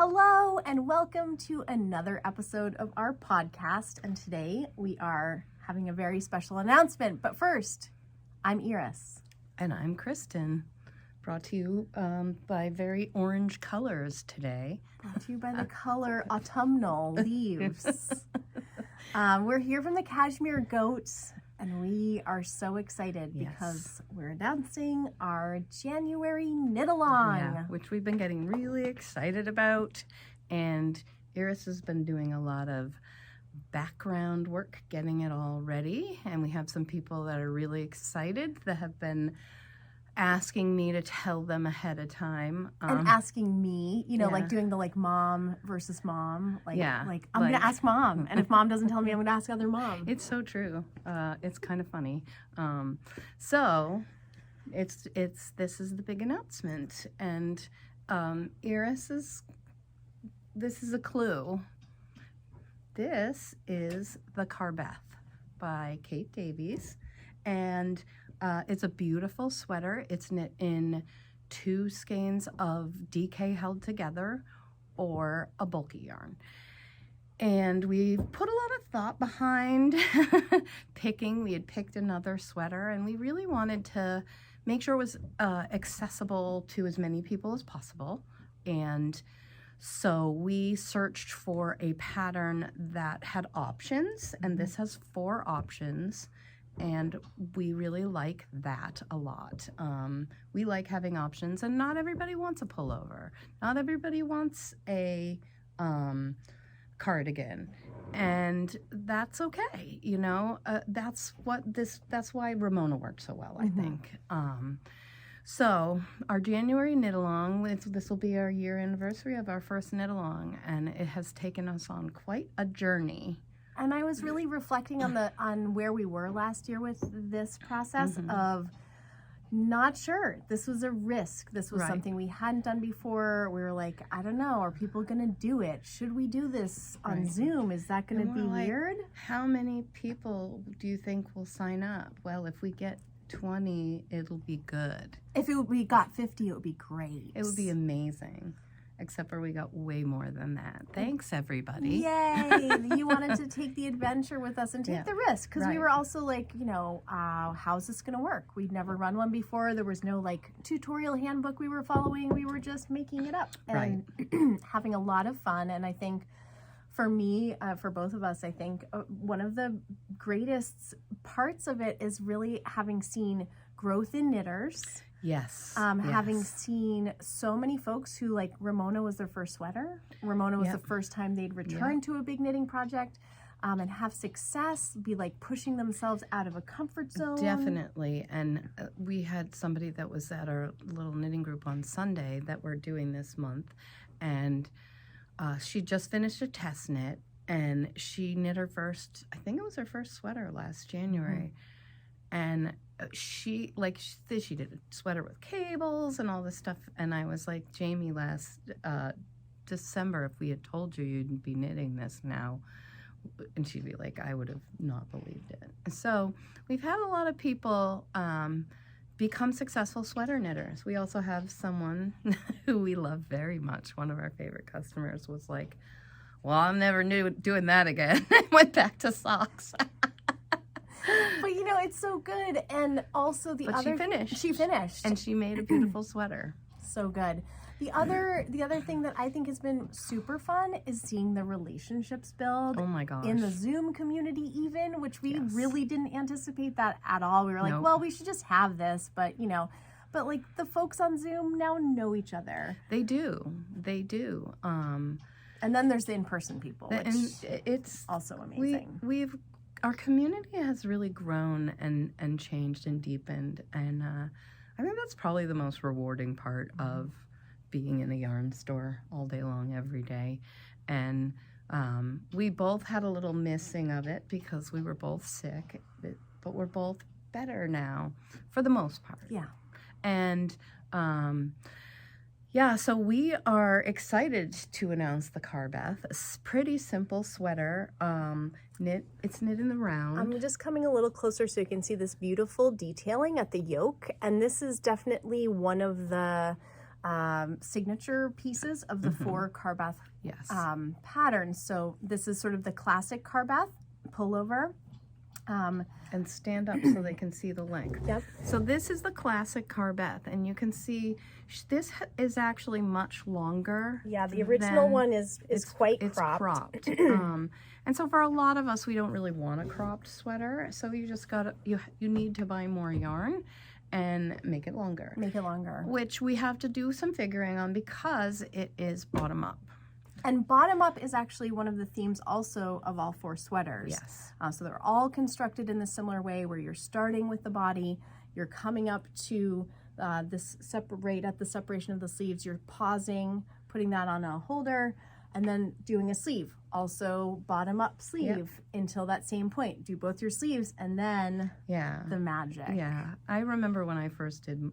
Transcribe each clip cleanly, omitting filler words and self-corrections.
Hello and welcome to another episode of our podcast. And today we are having a very special announcement. But first, I'm Iris. And I'm Kristin. Brought to you by very orange colors today. Brought to you by the color autumnal leaves. We're here from the Cashmere Goats. And we are so excited because we're announcing our January knit-along. Yeah, which we've been getting really excited about. And Iris has been doing a lot of background work, getting it all ready. And we have some people that are really excited that have been asking me to tell them ahead of time. And asking me, like doing the mom versus mom. I'm going to ask mom. And if mom doesn't tell me, I'm going to ask other mom. It's so true. It's kind of funny. So this is the big announcement. And Iris this is a clue. This is the Carbeth by Kate Davies. And it's a beautiful sweater. It's knit in 2 skeins of DK held together or a bulky yarn. And we put a lot of thought behind picking. We had picked another sweater and we really wanted to make sure it was accessible to as many people as possible. And so we searched for a pattern that had options, and this has 4 options. And we really like that a lot. We like having options, and not everybody wants a pullover. Not everybody wants a cardigan, and that's okay. That's why Ramona works so well, I think. So our January knit-along, this will be our year anniversary of our first knit-along, and it has taken us on quite a journey. And I was really reflecting on where we were last year with this process of not sure. This was a risk. This was something we hadn't done before. We were like, I don't know. Are people going to do it? Should we do this on Zoom? Is that going to be weird? How many people do you think will sign up? Well, if we get 20, it'll be good. If we got 50, it would be great. It would be amazing. Except for we got way more than that. Thanks, everybody. Yay! You wanted to take the adventure with us and take the risk. Because we were also like, how's this going to work? We'd never run one before. There was no tutorial handbook we were following. We were just making it up and having a lot of fun. And I think for me, for both of us, I think one of the greatest parts of it is really having seen growth in knitters. Yes. Having seen so many folks who, Ramona was their first sweater. Ramona was the first time they'd return to a big knitting project and have success, be pushing themselves out of a comfort zone. Definitely. And we had somebody that was at our little knitting group on Sunday that we're doing this month. And she just finished a test knit and she knit her first, I think it was her first sweater last January. And she did a sweater with cables and all this stuff, and I was like, Jamie, last December, if we had told you you'd be knitting this now, and she'd be like, I would have not believed it. So we've had a lot of people become successful sweater knitters. We also have someone who we love very much. One of our favorite customers was like, well, I'm never doing that again. I went back to socks. But it's so good. And also she finished. And she made a beautiful sweater. So good. The other thing that I think has been super fun is seeing the relationships build. Oh my gosh. In the Zoom community even, which we really didn't anticipate that at all. We were like, well, we should just have this, but the folks on Zoom now know each other. They do. And then there's the in-person people, which it's also amazing. Our community has really grown and changed and deepened, and I think that's probably the most rewarding part of being in a yarn store all day long, every day. And we both had a little missing of it because we were both sick, but we're both better now for the most part. Yeah. And so we are excited to announce the Carbeth. A pretty simple sweater. It's knit in the round. I'm just coming a little closer so you can see this beautiful detailing at the yoke. And this is definitely one of the signature pieces of the 4 Carbeth Yes. patterns. So this is sort of the classic Carbeth pullover. And stand up so they can see the length. Yep. So this is the classic Carbeth, and you can see this is actually much longer. Yeah, the original one is quite cropped. It's cropped. And so for a lot of us, we don't really want a cropped sweater, so you just you need to buy more yarn and make it longer. Make it longer. Which we have to do some figuring on because it is bottom up. And bottom up is actually one of the themes also of all 4 sweaters. Yes. So they're all constructed in a similar way where you're starting with the body, you're coming up to right at the separation of the sleeves, you're pausing, putting that on a holder, and then doing a sleeve. Also bottom up sleeve until that same point. Do both your sleeves and then the magic. Yeah. I remember when I first did,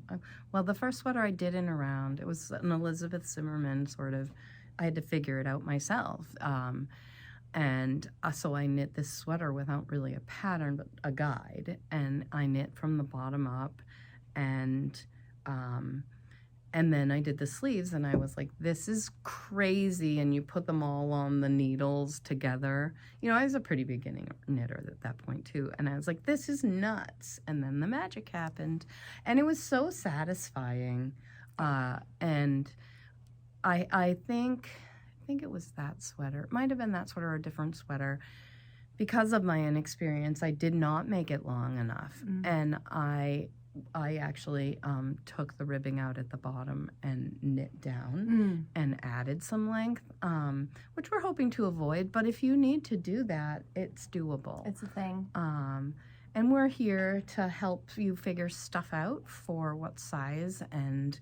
well, the first sweater I did in a round, it was an Elizabeth Zimmerman sort of, I had to figure it out myself. So I knit this sweater without really a pattern, but a guide. And I knit from the bottom up. And then I did the sleeves and I was like, this is crazy. And you put them all on the needles together. You know, I was a pretty beginning knitter at that point too. And I was like, this is nuts. And then the magic happened. And it was so satisfying. And I think it was that sweater. It might have been that sweater or a different sweater. Because of my inexperience, I did not make it long enough. And I actually took the ribbing out at the bottom and knit down and added some length, which we're hoping to avoid. But if you need to do that, it's doable. It's a thing. And we're here to help you figure stuff out for what size and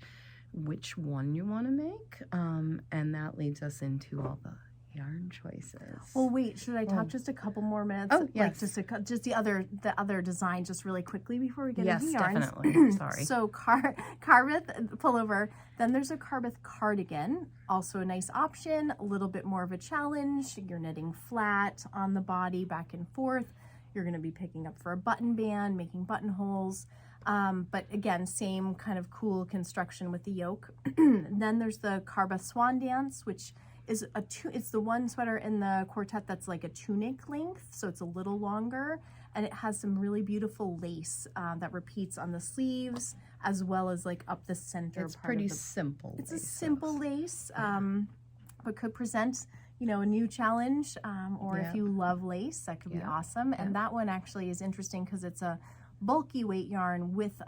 which one you want to make, and that leads us into all the yarn choices. Well, wait, should I talk just a couple more minutes? Oh, yes. Like just the other design just really quickly before we get into yarns? Yes, definitely. Sorry. So Carbeth pullover. Then there's a Carbeth cardigan, also a nice option, a little bit more of a challenge. You're knitting flat on the body, back and forth. You're going to be picking up for a button band, making buttonholes. But again, same kind of cool construction with the yoke. Then there's the Carbeth Swan Dance, which is it's the one sweater in the quartet that's like a tunic length, so it's a little longer, and it has some really beautiful lace that repeats on the sleeves as well as like up the center. It's pretty simple. It's a simple lace, but could present, you know, a new challenge, or if you love lace, that could be awesome. And that one actually is interesting because it's a bulky weight yarn with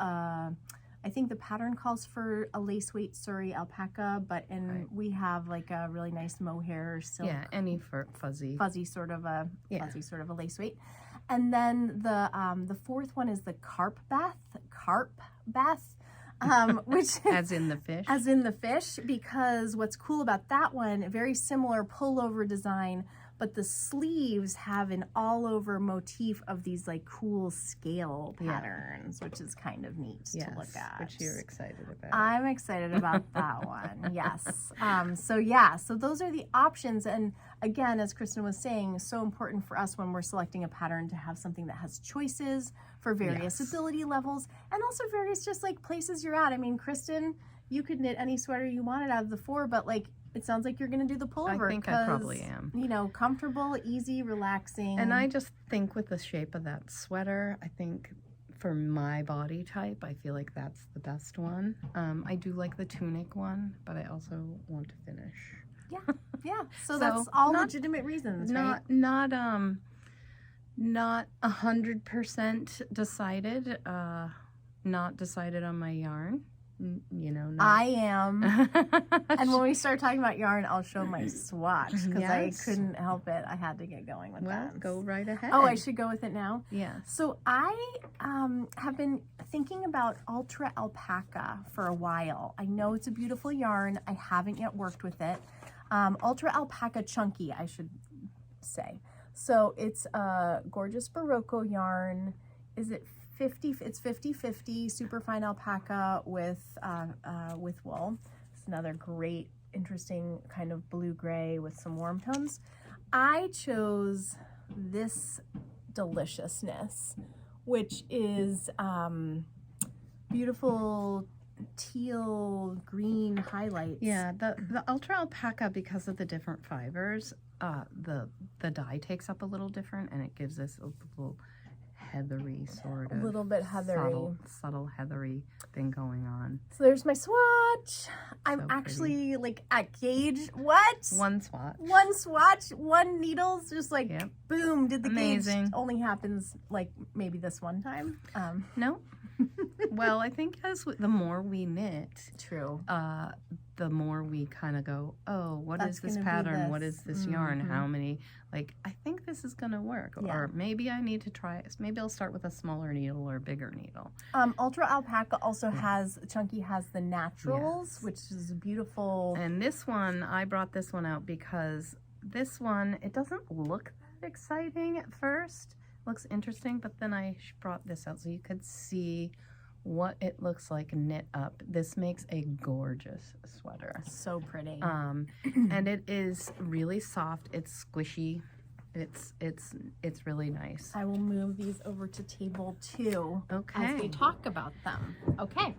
I think the pattern calls for a lace weight Surrey alpaca, but we have like a really nice mohair silk. Yeah, any fuzzy sort of a fuzzy sort of a lace weight. And then the fourth one is the Carbeth, which as in the fish. As in the fish, because what's cool about that one, very similar pullover design, but the sleeves have an all over motif of these like cool scale patterns, which is kind of neat to look at. Which you're excited about. I'm excited about that one. Yes. So those are the options. And again, as Kristin was saying, so important for us when we're selecting a pattern to have something that has choices for various ability levels and also various just like places you're at. I mean, Kristin, you could knit any sweater you wanted out of the 4, but like it sounds like you're going to do the pullover. I think I probably am. You know, comfortable, easy, relaxing. And I just think with the shape of that sweater, I think for my body type, I feel like that's the best one. I do like the tunic one, but I also want to finish. Yeah. So that's all legitimate reasons, right? Not 100% decided. Not decided on my yarn. You know, I am. And when we start talking about yarn, I'll show my swatch because I couldn't help it. I had to get going with that. Go right ahead. Oh, I should go with it now? Yeah. So I have been thinking about Ultra Alpaca for a while. I know it's a beautiful yarn. I haven't yet worked with it. Ultra Alpaca Chunky, I should say. So it's a gorgeous Barocco yarn. Is it 50? It's 50-50 super fine alpaca with wool. It's another great, interesting kind of blue-gray with some warm tones. I chose this deliciousness, which is beautiful teal green highlights. Yeah, the Ultra Alpaca, because of the different fibers, the dye takes up a little different, and it gives us a little heathery sort of, a little bit heathery, subtle heathery thing going on. So there's my swatch. I'm actually like at gauge. What? One swatch. One swatch. One needles. Just like boom. Did the Amazing. gauge only happens like maybe this one time? No. Well, I think the more we knit, true. The more we kind of go, oh, what is this pattern? What is this yarn? How many? Like, I think this is going to work. Yeah. Or maybe I need to try it. Maybe I'll start with a smaller needle or a bigger needle. Ultra Alpaca also has, Chunky has the naturals, which is beautiful. And this one, I brought this one out because this one, it doesn't look that exciting at first. It looks interesting, but then I brought this out so you could see what it looks like knit up. This makes a gorgeous sweater. So pretty. And it is really soft. It's squishy. It's really nice. I will move these over to table 2 as we talk about them. Okay.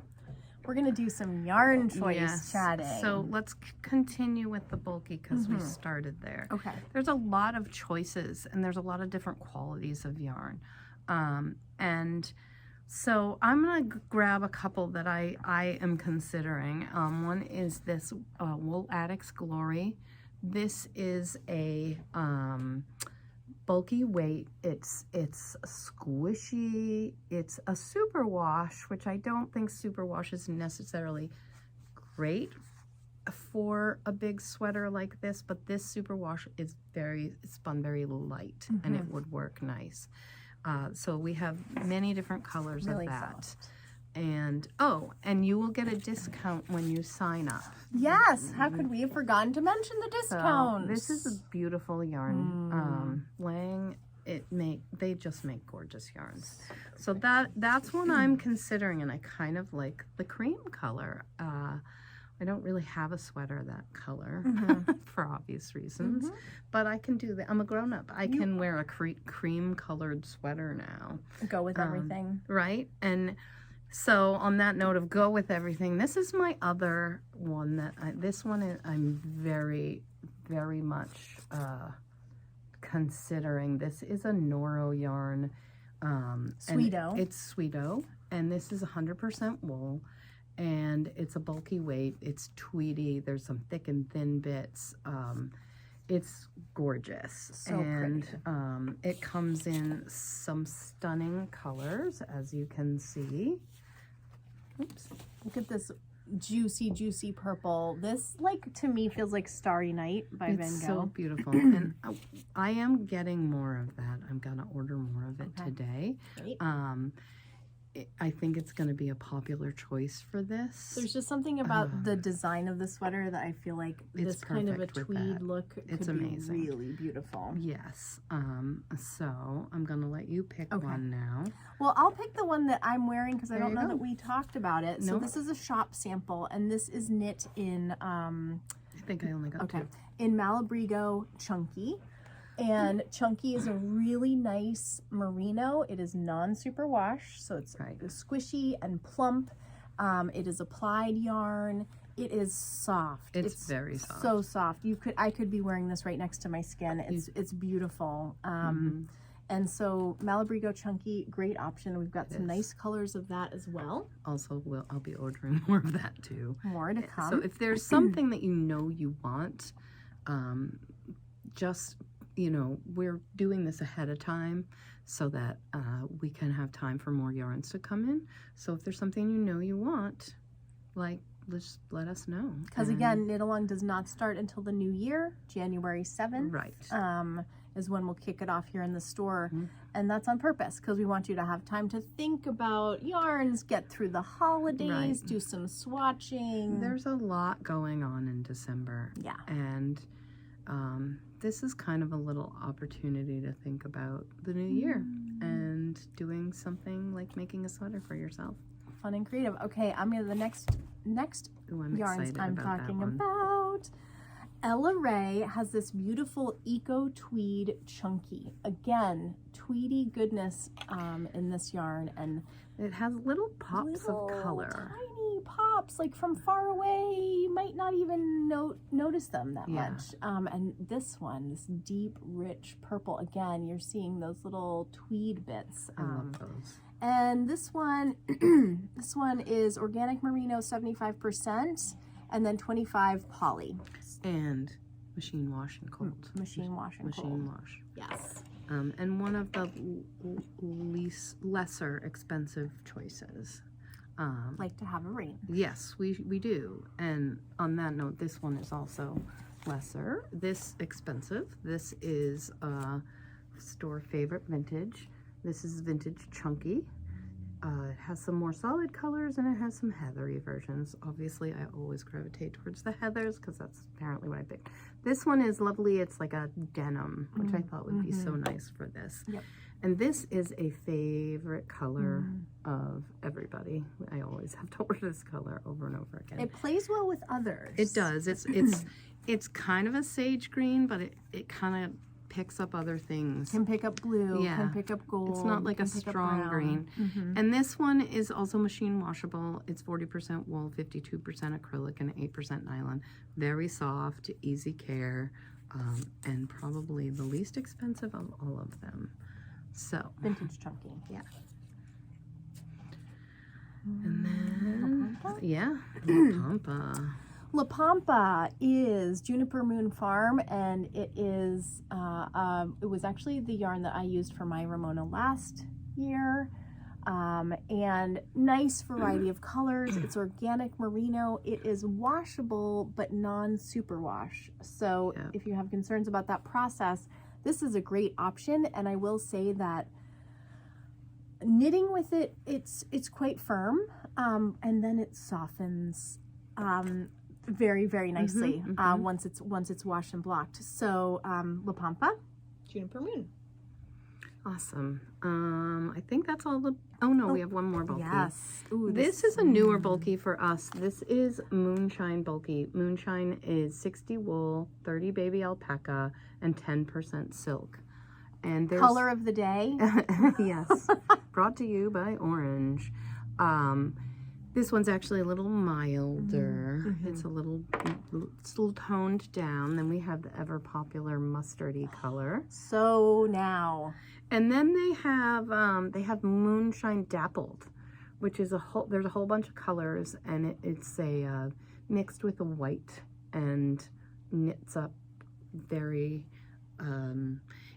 We're gonna do some yarn choice chatting. So let's continue with the bulky because we started there. Okay. There's a lot of choices and there's a lot of different qualities of yarn. And so I'm going to grab a couple that I am considering. One is this Wool ADCT Glory. This is a bulky weight. It's squishy. It's a superwash, which I don't think superwash is necessarily great for a big sweater like this, but this superwash is spun very light and it would work nice. So we have many different colors of that. Soft. And, and you will get a discount when you sign up. Yes. How could we have forgotten to mention the discount? So this is a beautiful yarn. Lang, they just make gorgeous yarns. So that's one I'm considering, and I kind of like the cream color. I don't really have a sweater that color for obvious reasons, but I can do that. I'm a grown-up. I can wear a cream-colored sweater now. Go with everything. Right? And so on that note of go with everything, this is my other one that I'm very, very much considering. This is a Noro yarn. Sweeto. It's Sweeto, and this is 100% wool. And it's a bulky weight. It's tweedy. There's some thick and thin bits. It's gorgeous. So pretty. It comes in some stunning colors, as you can see. Oops. Look at this juicy purple. This, like, to me feels like Starry Night by Van Gogh. It's so beautiful. And I am getting more of that. I'm going to order more of it today. Great. I think it's going to be a popular choice for this. There's just something about the design of the sweater that I feel like this kind of a tweed look could amazing. Be really beautiful. Yes. So I'm going to let you pick one now. Well, I'll pick the one that I'm wearing because I don't know that we talked about it. So this is a shop sample, and this is knit in... I think I only got two. In Malabrigo Chunky. And Chunky is a really nice merino. It is non-superwash, so it's squishy and plump. It is applied yarn. It is soft. It's very soft. So soft. I could be wearing this right next to my skin. It's beautiful. And so Malabrigo Chunky, great option. We've got some nice colors of that as well. Also, I'll be ordering more of that too. More to come. So if there's something that you want, just... we're doing this ahead of time so that we can have time for more yarns to come in. So if there's something you want, just let us know. Because again, Knit Along does not start until the new year, January 7th. Right. Is when we'll kick it off here in the store. And that's on purpose because we want you to have time to think about yarns, get through the holidays, do some swatching. There's a lot going on in December. Yeah. And this is kind of a little opportunity to think about the new year and doing something like making a sweater for yourself. Fun and creative. Okay, I'm going to the next yarns I'm talking about. Ella Ray has this beautiful Eco Tweed Chunky. Again, tweedy goodness in this yarn, and it has little pops of color. Tiny pops, like from far away, you might not even notice them that much. And this one, this deep, rich purple, again, you're seeing those little tweed bits. I love those. And this one, this one is organic merino 75%, and then 25 poly. And machine wash and cold. Machine wash and cold. Machine wash. Yes. And one of the lesser expensive choices. Like to have a ring. Yes, we do. And on that note, this one is also lesser. This expensive. This is store favorite vintage. This is vintage chunky. It has some more solid colors, and it has some heathery versions. Obviously, I always gravitate towards the heathers because that's apparently what I picked. This one is lovely. It's like a denim, which I thought would be so nice for this. Yep. And this is a favorite color of everybody. I always have to order this color over and over again. It plays well with others. It does. It's kind of a sage green, but it kind of picks up other things. Can pick up blue, can pick up gold. It's not like a strong green. And this one is also machine washable. It's 40% wool, 52% acrylic, and 8% nylon. Very soft, easy care, and probably the least expensive of all of them. So vintage chunky. Yeah. And then Alpaca. La Pampa is Juniper Moon Farm, and it is it was actually the yarn that I used for my Ramona last year, and nice variety of colors. It's organic merino. It is washable but non-superwash, so if you have concerns about that process, this is a great option. And I will say that knitting with it, it's quite firm, and then it softens very, very nicely once it's washed and blocked. So La Pampa, Juniper Moon. Awesome. I think that's all the. Oh no, we have one more bulky. Yes. Ooh, this is a newer bulky for us. This is Moonshine bulky. Moonshine is 60 wool, 30 baby alpaca, and 10% silk. And there's color of the day. Yes, brought to you by Orange. This one's actually a little milder. It's a little toned down. Then we have the ever popular mustardy color. So now. And then they have Moonshine Dappled, which is there's a whole bunch of colors, and it's a mixed with a white and knits up very.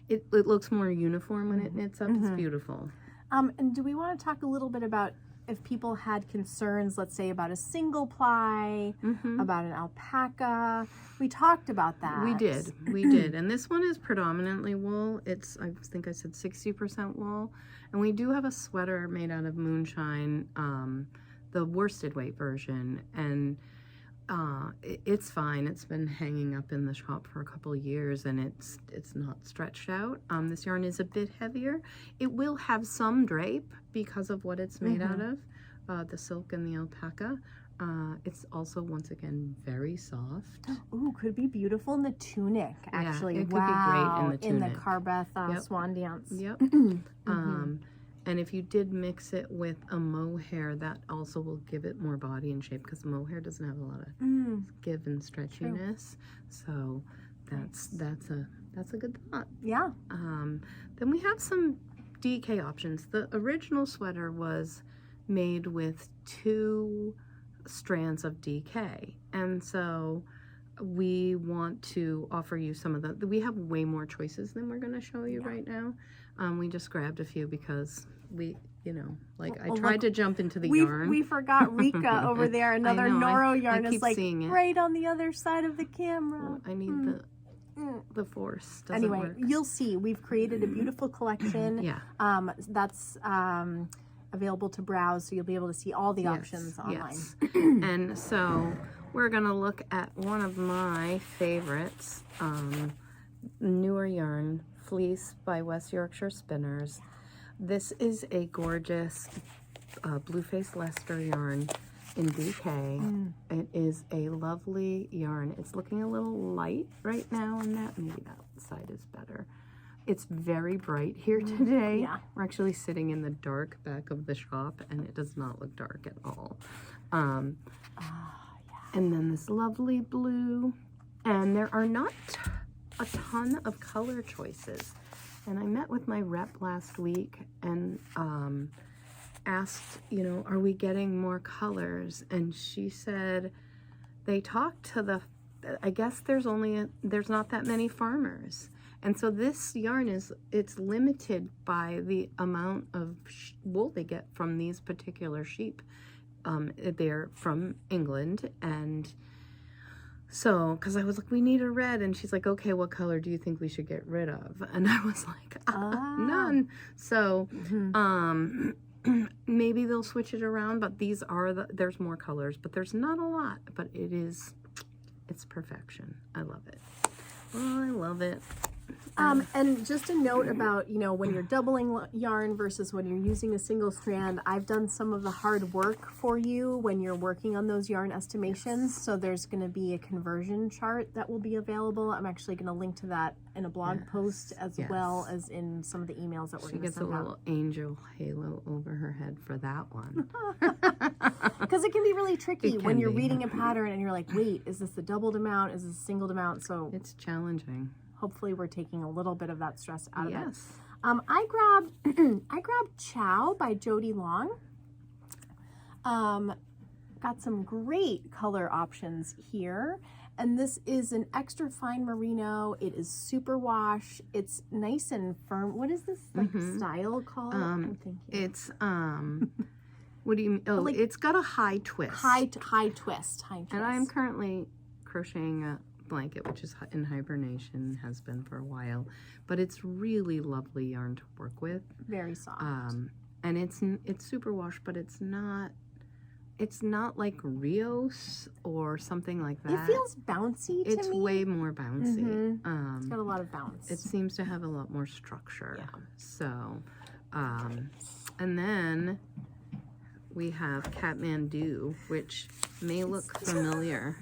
It looks more uniform when it knits up. It's beautiful. And do we want to talk a little bit about if people had concerns, let's say about a single ply, about an alpaca? We talked about that. We did. And this one is predominantly wool. It's, I think I said 60% wool. And we do have a sweater made out of Moonshine, the worsted weight version. And it's fine. It's been hanging up in the shop for a couple of years, and it's not stretched out. This yarn is a bit heavier. It will have some drape because of what it's made out of, the silk and the alpaca. It's also, once again, very soft. Ooh, could be beautiful in the tunic, actually. Yeah, it could be great in the tunic. In the Carbeth Swan Dance. Yep. And if you did mix it with a mohair, that also will give it more body and shape, because mohair doesn't have a lot of give and stretchiness. So that's a good thought. Yeah. Then we have some DK options. The original sweater was made with 2 strands of DK, and so we want to offer you some of the. We have way more choices than we're going to show you right now. We just grabbed a few because we, I tried to jump into the yarn. We forgot Rika over there. Another Noro yarn is like right on the other side of the camera. Well, I need the force. Anyway, work. You'll see. We've created a beautiful collection. That's available to browse, so you'll be able to see all the options online. And so we're gonna look at one of my favorites, newer yarn, Fleece by West Yorkshire Spinners. This is a gorgeous Blueface Leicester yarn. in DK. It is a lovely yarn. It's looking a little light right now on that. Maybe that side is better. It's very bright here today. Yeah. We're actually sitting in the dark back of the shop, and it does not look dark at all. And then this lovely blue. And there are not a ton of color choices. And I met with my rep last week and asked, you know, are we getting more colors? And she said they talked to the, I guess there's not that many farmers. And so this yarn it's limited by the amount of wool they get from these particular sheep. They're from England, and so, because I was like, we need a red, and she's like, okay, what color do you think we should get rid of? And I was like, none. So, maybe they'll switch it around, but these are there's more colors, but there's not a lot, but it's perfection. I love it. Oh, I love it. And just a note about, you know, when you're doubling yarn versus when you're using a single strand, I've done some of the hard work for you when you're working on those yarn estimations. So there's going to be a conversion chart that will be available. I'm actually going to link to that in a blog post as well as in some of the emails that we're going to send out. She gets a little angel halo over her head for that one. Because it can be really tricky when you're reading a pattern and you're like, wait, is this a doubled amount? Is this a singled amount? So it's challenging. Hopefully we're taking a little bit of that stress out of it. Yes. I grabbed Chow by Jody Long. Got some great color options here. And this is an extra fine merino. It is super wash. It's nice and firm. What is this style called? I'm thinking. It's what do you mean? Oh, like, it's got a high twist. High twist. And I'm currently crocheting a blanket, which is in hibernation, has been for a while, but it's really lovely yarn to work with. Very soft. And it's super wash, but it's not like Rios or something like that. It feels bouncy to me. It's way more bouncy. It's got a lot of bounce. It seems to have a lot more structure. Yeah. So, and then we have Catman Do, which may look familiar.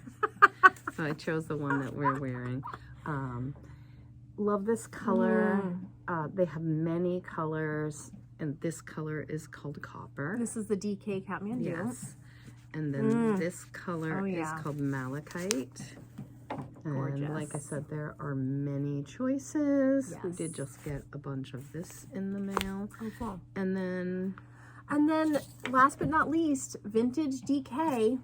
So I chose the one that we're wearing. Love this color. They have many colors, and this color is called Copper. This is the DK Catman Do. Yes. And then this color is called Malachite. Gorgeous. And like I said, there are many choices. Yes. We did just get a bunch of this in the mail. Oh, cool. And then last but not least, Vintage DK,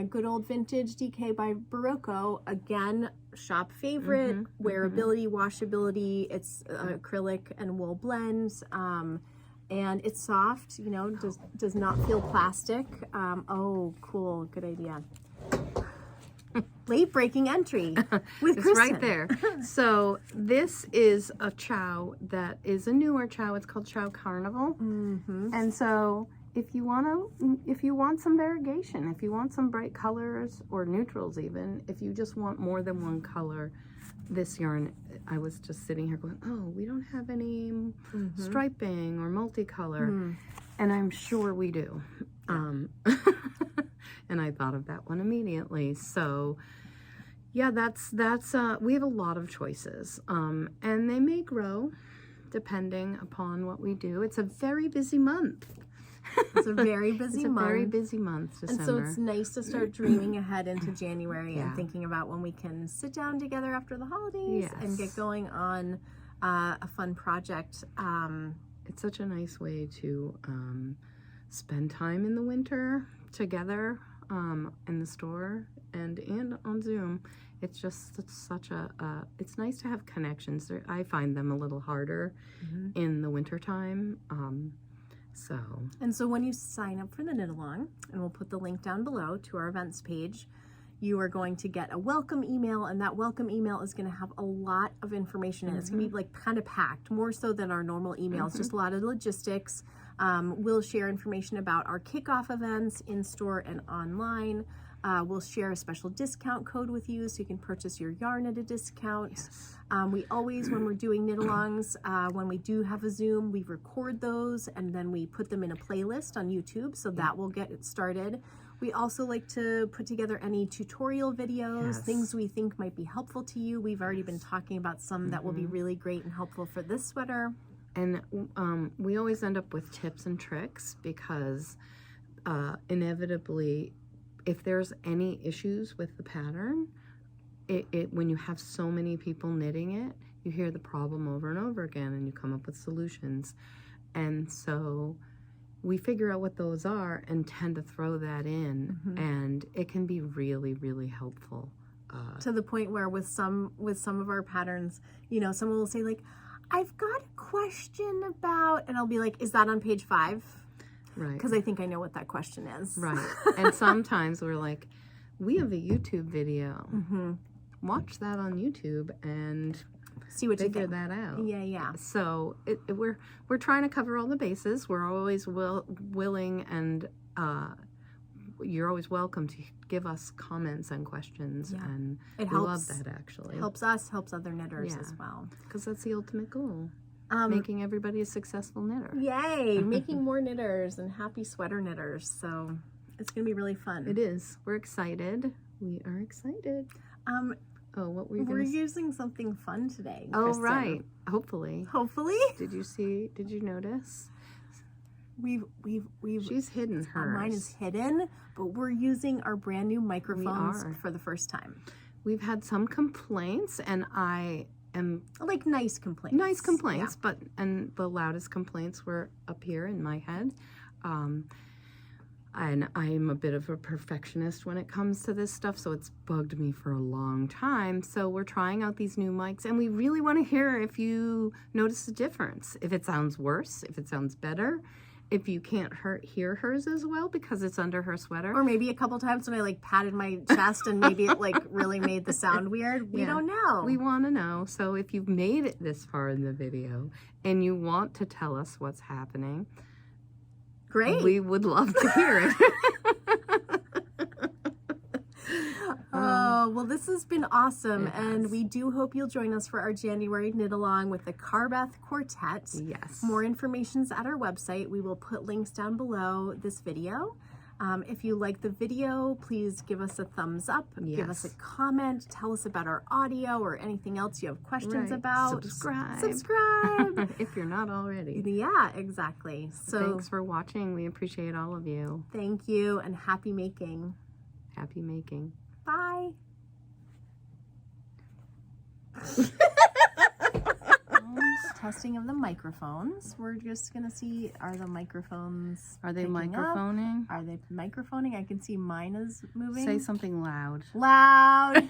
good old Vintage DK by Barocco. Again, shop favorite, wearability, washability. It's acrylic and wool blends, and it's soft. You know, does not feel plastic. Oh, cool, good idea. Late breaking entry with Kristin. It's right there. So this is a Chow that is a newer Chow. It's called Chow Carnival. And so if you want some variegation, if you want some bright colors or neutrals even, if you just want more than one color, this yarn, I was just sitting here going, oh, we don't have any striping or multicolor. And I'm sure we do. And I thought of that one immediately. So yeah, that's we have a lot of choices, and they may grow depending upon what we do. It's a very busy month. It's a very busy month. It's a very busy month, December. And so it's nice to start dreaming ahead into January and thinking about when we can sit down together after the holidays and get going on a fun project. It's such a nice way to spend time in the winter together in the store and on Zoom. It's such a it's nice to have connections. I find them a little harder in the winter time. And so when you sign up for the knit along, and we'll put the link down below to our events page, you are going to get a welcome email, and that welcome email is going to have a lot of information, and it's going to be like kind of packed, more so than our normal emails, just a lot of logistics. We'll share information about our kickoff events in store and online. We'll share a special discount code with you so you can purchase your yarn at a discount. Yes. We always, when we're doing knit-alongs, when we do have a Zoom, we record those and then we put them in a playlist on YouTube, so that will get it started. We also like to put together any tutorial videos, things we think might be helpful to you. We've already been talking about some that will be really great and helpful for this sweater. And we always end up with tips and tricks because inevitably, if there's any issues with the pattern, when you have so many people knitting it, you hear the problem over and over again and you come up with solutions. And so we figure out what those are and tend to throw that in, and it can be really, really helpful. To the point where with some of our patterns, you know, someone will say like, I've got a question about, and I'll be like, is that on page 5? Right. Because I think I know what that question is. Right. And sometimes we're like, we have a YouTube video. Watch that on YouTube and see what you figure think. that out. Yeah. So we're trying to cover all the bases. We're always willing, and you're always welcome to give us comments and questions, and we love that actually. Helps us, helps other knitters as well. Because that's the ultimate goal. Making everybody a successful knitter. Yay! Making more knitters and happy sweater knitters. So it's going to be really fun. It is. We're excited. We are excited. What were you We're using something fun today, Oh, Kristin. right. Hopefully. Did you notice? She's hidden hers. Mine is hidden, but we're using our brand new microphones for the first time. We've had some complaints, and I am like nice complaints. But the loudest complaints were up here in my head. And I'm a bit of a perfectionist when it comes to this stuff, so it's bugged me for a long time. So we're trying out these new mics, and we really want to hear if you notice a difference. If it sounds worse, if it sounds better, if you can't hear hers as well because it's under her sweater. Or maybe a couple times when I like patted my chest and maybe it like really made the sound weird. We don't know. We want to know. So if you've made it this far in the video and you want to tell us what's happening, great. We would love to hear it. Oh, well, this has been awesome. And we do hope you'll join us for our January knit along with the Carbeth Quartet. Yes. More information's at our website. We will put links down below this video. If you like the video, please give us a thumbs up, give us a comment, tell us about our audio or anything else you have questions about. Subscribe. If you're not already. Yeah, exactly. So thanks for watching. We appreciate all of you. Thank you, and happy making. Happy making. Bye. Testing of the microphones. We're just gonna see, are the microphones microphoning? Are they microphoning? I can see mine is moving. Say something loud. Loud.